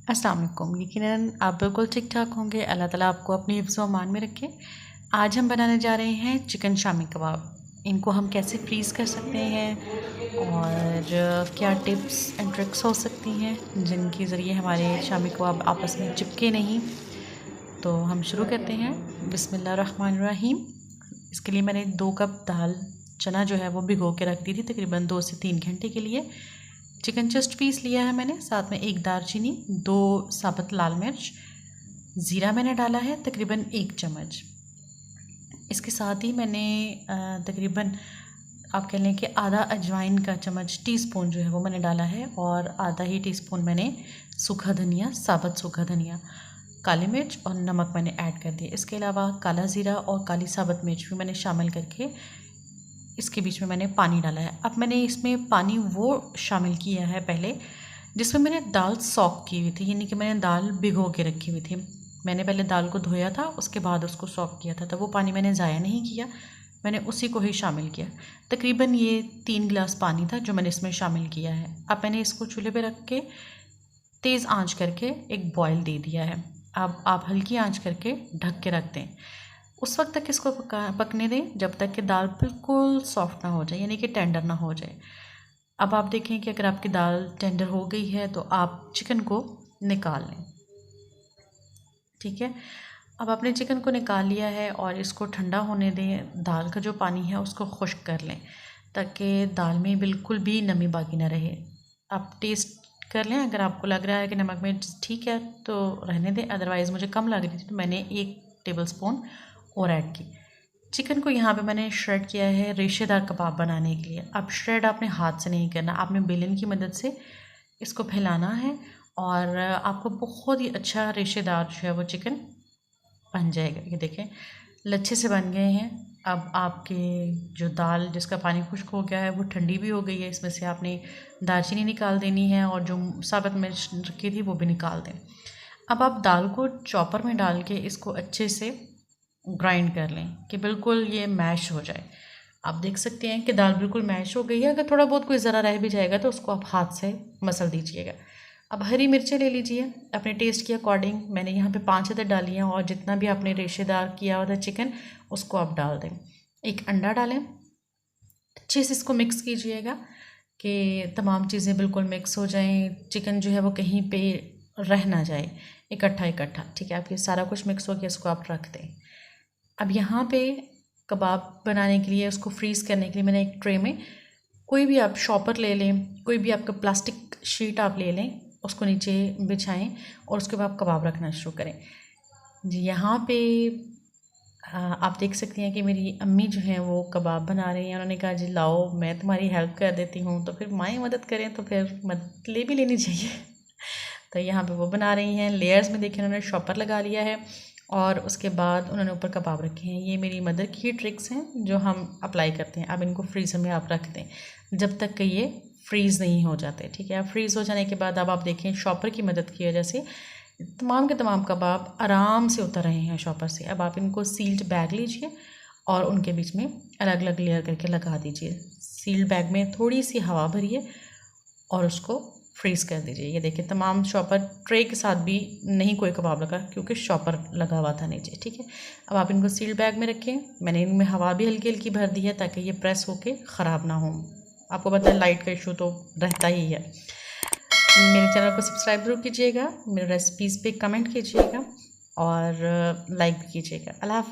अस्सलाम वालेकुम। यकीनन आप बिल्कुल ठीक ठाक होंगे। अल्लाह ताला आपको अपनी हिफ्ज़ व अमान में रखे। आज हम बनाने जा रहे हैं चिकन शामी कबाब। इनको हम कैसे फ्रीज़ कर सकते हैं और क्या टिप्स एंड ट्रिक्स हो सकती हैं जिनके ज़रिए हमारे शामी कबाब आपस में चिपके नहीं। तो हम शुरू करते हैं। बिस्मिल्लाहिर्रहमानिर्रहीम। इसके लिए मैंने 2 कप दाल चना जो है वो भिगो के रख दी थी तकरीबन 2 से 3 घंटे के लिए। चिकन चेस्ट पीस लिया है मैंने, साथ में 1 दालचीनी, 2 साबुत लाल मिर्च, ज़ीरा मैंने डाला है तकरीबन 1 चम्मच। इसके साथ ही मैंने तकरीबन आप कह लें कि आधा अजवाइन का चम्मच टीस्पून जो है वो मैंने डाला है और आधा ही टीस्पून मैंने सूखा धनिया, साबुत सूखा धनिया, काली मिर्च और नमक मैंने ऐड कर दिया। इसके अलावा काला ज़ीरा और काली साबुत मिर्च भी मैंने शामिल करके इसके बीच में मैंने पानी डाला है। अब मैंने इसमें पानी वो शामिल किया है पहले जिसमें मैंने दाल सॉक की हुई थी, यानी कि मैंने दाल भिगो के रखी हुई थी। मैंने पहले दाल को धोया था, उसके बाद उसको सॉक किया था, तो वो पानी मैंने ज़ाया नहीं किया, मैंने उसी को ही शामिल किया। तकरीबन ये 3 गिलास पानी था जो मैंने इसमें शामिल किया है। अब मैंने इसको चूल्हे पे रख के तेज़ आंच करके एक बॉयल दे दिया है। अब आप हल्की आंच करके ढक के रख दें। उस वक्त तक इसको पकने दें जब तक कि दाल बिल्कुल सॉफ्ट ना हो जाए, यानी कि टेंडर ना हो जाए। अब आप देखें कि अगर आपकी दाल टेंडर हो गई है तो आप चिकन को निकाल लें। ठीक है, अब आपने चिकन को निकाल लिया है और इसको ठंडा होने दें। दाल का जो पानी है उसको खुश्क कर लें ताकि दाल में बिल्कुल भी नमी बाकी ना रहे। आप टेस्ट कर लें, अगर आपको लग रहा है कि नमक मिर्च ठीक है तो रहने दें, अदरवाइज़ मुझे कम लग रही थी तो मैंने 1 टेबल स्पून और ऐड की। चिकन को यहाँ पे मैंने श्रेड किया है रेशेदार कबाब बनाने के लिए। अब श्रेड आपने हाथ से नहीं करना, आपने बेलन की मदद से इसको फैलाना है और आपको बहुत ही अच्छा रेशेदार जो है वो चिकन बन जाएगा। ये देखें लच्छे से बन गए हैं। अब आपके जो दाल जिसका पानी खुश्क हो गया है वो ठंडी भी हो गई है। इसमें से आपने दालचीनी निकाल देनी है और जो साबुत मिर्च रखी थी वो भी निकाल दें। अब आप दाल को चॉपर में डाल के इसको अच्छे से ग्राइंड कर लें कि बिल्कुल ये मैश हो जाए। आप देख सकते हैं कि दाल बिल्कुल मैश हो गई है। अगर थोड़ा बहुत कोई ज़रा रह भी जाएगा तो उसको आप हाथ से मसल दीजिएगा। अब हरी मिर्चें ले लीजिए अपने टेस्ट के अकॉर्डिंग। मैंने यहाँ पे 5 अदद डाली हैं और जितना भी आपने रेशेदार किया हुआ था चिकन उसको आप डाल दें। 1 अंडा डालें, अच्छे से इसको मिक्स कीजिएगा कि तमाम चीज़ें बिल्कुल मिक्स हो जाएं। चिकन जो है वो कहीं पे रह ना जाए, इकट्ठा। ठीक है, अब ये सारा कुछ मिक्स हो गया, इसको आप रख दें। अब यहाँ पे कबाब बनाने के लिए, उसको फ्रीज़ करने के लिए मैंने एक ट्रे में कोई भी आप शॉपर ले लें, कोई भी आपका प्लास्टिक शीट आप ले लें, उसको नीचे बिछाएं और उसके बाद आप कबाब रखना शुरू करें। जी, यहाँ पे आप देख सकती हैं कि मेरी अम्मी जो हैं वो कबाब बना रही हैं। उन्होंने कहा जी लाओ मैं तुम्हारी हेल्प कर देती हूँ, तो फिर माएँ मदद करें तो फिर मदद ले भी लेनी चाहिए। तो यहाँ पे वो बना रही हैं लेयर्स में। देखिए उन्होंने शॉपर लगा लिया है और उसके बाद उन्होंने ऊपर कबाब रखे हैं। ये मेरी मदर की ट्रिक्स हैं जो हम अप्लाई करते हैं। अब इनको फ्रीज़र में आप रख दें जब तक कि ये फ्रीज़ नहीं हो जाते। ठीक है, अब फ्रीज़ हो जाने के बाद अब आप देखें शॉपर की मदद की वजह से तमाम के तमाम कबाब आराम से उतर रहे हैं शॉपर से। अब आप इनको सील्ड बैग लीजिए और उनके बीच में अलग अलग लेयर करके लगा दीजिए। सील्ड बैग में थोड़ी सी हवा भरिए और उसको फ्रीज़ कर दीजिए। ये देखिए तमाम शॉपर ट्रे के साथ भी नहीं कोई कबाब लगा क्योंकि शॉपर लगा हुआ था नीचे। ठीक है, अब आप इनको सील्ड बैग में रखें। मैंने इनमें हवा भी हल्की हल्की भर दी है ताकि ये प्रेस होके ख़राब ना हो। आपको पता है लाइट का इशू तो रहता ही है। मेरे चैनल को सब्सक्राइब जरूर कीजिएगा, मेरे रेसिपीज़ पे कमेंट कीजिएगा और लाइक भी कीजिएगा। अल्लाह हाफ़िज़।